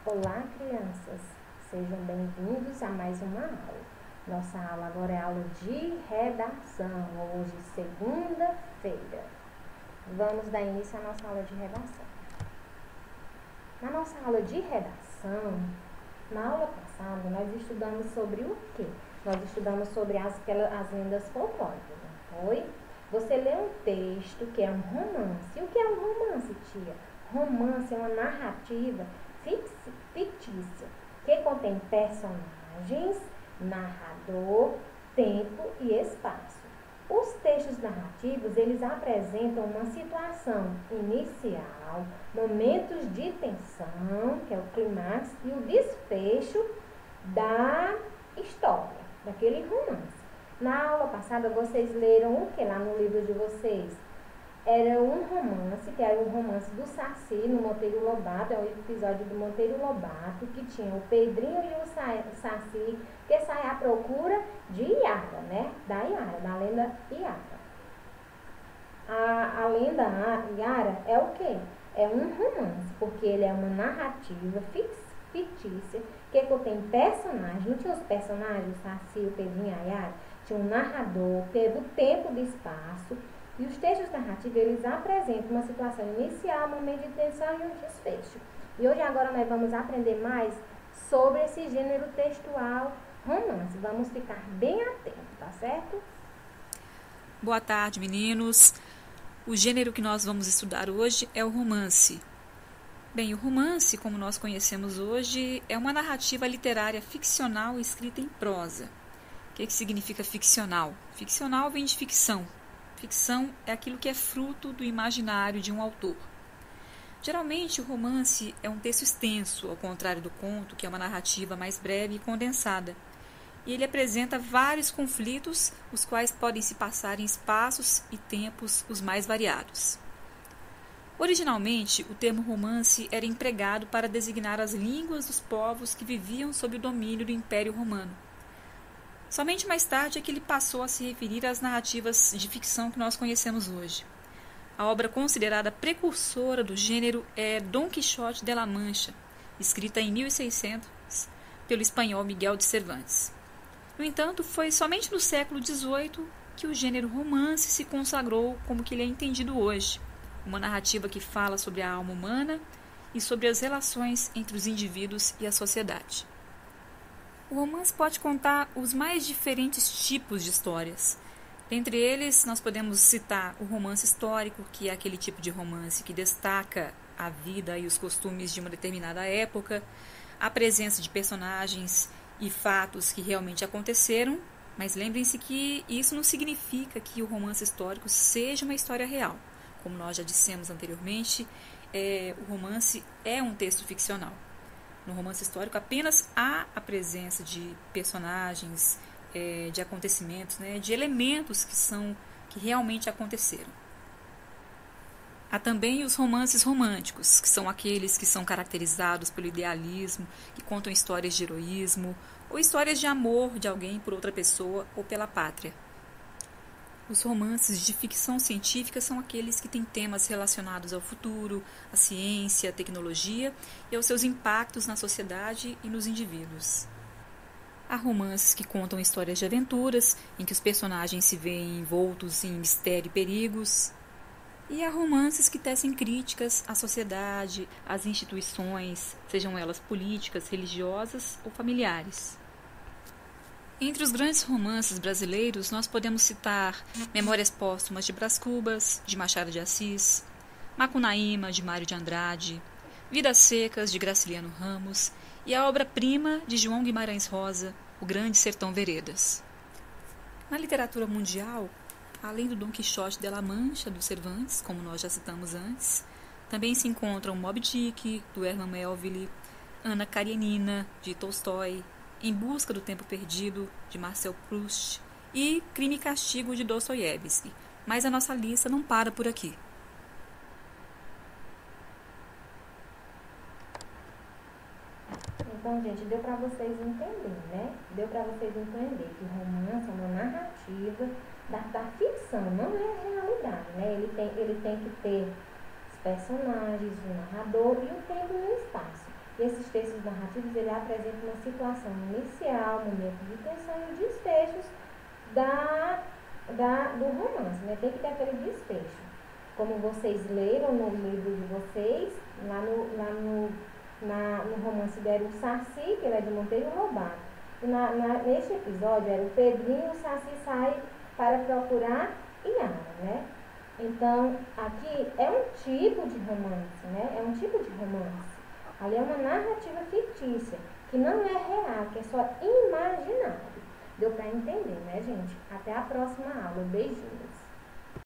Olá, crianças! Sejam bem-vindos a mais uma aula. Nossa aula agora é aula de redação, hoje, segunda-feira. Vamos dar início à nossa aula de redação. Na nossa aula de redação, na aula passada, nós estudamos sobre o quê? Nós estudamos sobre as lendas folclóricas, não foi? Você lê um texto que é um romance. O que é um romance, tia? Romance é uma narrativa fictícia que contém personagens, narrador, tempo e espaço. Os textos narrativos, eles apresentam uma situação inicial, momentos de tensão, que é o clímax, e o desfecho da história, daquele romance. Na aula passada, vocês leram o que lá no livro de vocês? Era um romance, que era um romance do Saci, no Monteiro Lobato, é um episódio do Monteiro Lobato, que tinha o Pedrinho e o Saci, que saem à procura de Iara, né? Da Iara, da lenda Iara. A lenda Iara é o quê? É um romance, porque ele é uma narrativa fictícia, que contém personagens. Não tinha os personagens, o Saci, o Pedrinho e a Iara? Tinha um narrador, teve o tempo de espaço. E os textos narrativos, eles apresentam uma situação inicial, um momento de tensão e um desfecho. E hoje agora nós vamos aprender mais sobre esse gênero textual romance. Vamos ficar bem atentos, tá certo? Boa tarde, meninos. O gênero que nós vamos estudar hoje é o romance. Bem, o romance, como nós conhecemos hoje, é uma narrativa literária ficcional escrita em prosa. O que significa ficcional? Ficcional vem de ficção. Ficção é aquilo que é fruto do imaginário de um autor. Geralmente, o romance é um texto extenso, ao contrário do conto, que é uma narrativa mais breve e condensada. E ele apresenta vários conflitos, os quais podem se passar em espaços e tempos os mais variados. Originalmente, o termo romance era empregado para designar as línguas dos povos que viviam sob o domínio do Império Romano. Somente mais tarde é que ele passou a se referir às narrativas de ficção que nós conhecemos hoje. A obra considerada precursora do gênero é Dom Quixote de la Mancha, escrita em 1600 pelo espanhol Miguel de Cervantes. No entanto, foi somente no século XVIII que o gênero romance se consagrou como que ele é entendido hoje, uma narrativa que fala sobre a alma humana e sobre as relações entre os indivíduos e a sociedade. O romance pode contar os mais diferentes tipos de histórias. Dentre eles, nós podemos citar o romance histórico, que é aquele tipo de romance que destaca a vida e os costumes de uma determinada época, a presença de personagens e fatos que realmente aconteceram, mas lembrem-se que isso não significa que o romance histórico seja uma história real. Como nós já dissemos anteriormente, o romance é um texto ficcional. No romance histórico apenas há a presença de personagens, de acontecimentos, de elementos que realmente aconteceram. Há também os romances românticos, que são aqueles que são caracterizados pelo idealismo, que contam histórias de heroísmo ou histórias de amor de alguém por outra pessoa ou pela pátria. Os romances de ficção científica são aqueles que têm temas relacionados ao futuro, à ciência, à tecnologia e aos seus impactos na sociedade e nos indivíduos. Há romances que contam histórias de aventuras, em que os personagens se veem envoltos em mistério e perigos. E há romances que tecem críticas à sociedade, às instituições, sejam elas políticas, religiosas ou familiares. Entre os grandes romances brasileiros, nós podemos citar Memórias Póstumas de Brás Cubas, de Machado de Assis, Macunaíma, de Mário de Andrade, Vidas Secas, de Graciliano Ramos e a obra-prima de João Guimarães Rosa, O Grande Sertão Veredas. Na literatura mundial, além do Dom Quixote de la Mancha, do Cervantes, como nós já citamos antes, também se encontram Moby Dick, do Herman Melville, Ana Karenina, de Tolstói, Em Busca do Tempo Perdido, de Marcel Proust, e Crime e Castigo, de Dostoiévski. Mas a nossa lista não para por aqui. Então, gente, deu para vocês entenderem, né? Deu para vocês entenderem que romance é uma narrativa da ficção, não é a realidade, né? Ele tem que ter os personagens, o narrador e o tempo e o espaço. E esses textos narrativos, ele apresentam uma situação inicial, momento de tensão e desfechos do romance, né? Tem que ter aquele desfecho. Como vocês leram no livro de vocês, lá no romance era o Saci, que ele é de Monteiro Lobato. E neste episódio era o Pedrinho e o Saci saem para procurar Inara, né? Então, aqui é um tipo de romance, né? É um tipo de romance. Ali é uma narrativa fictícia, que não é real, que é só imaginário. Deu para entender, né, gente? Até a próxima aula. Beijinhos.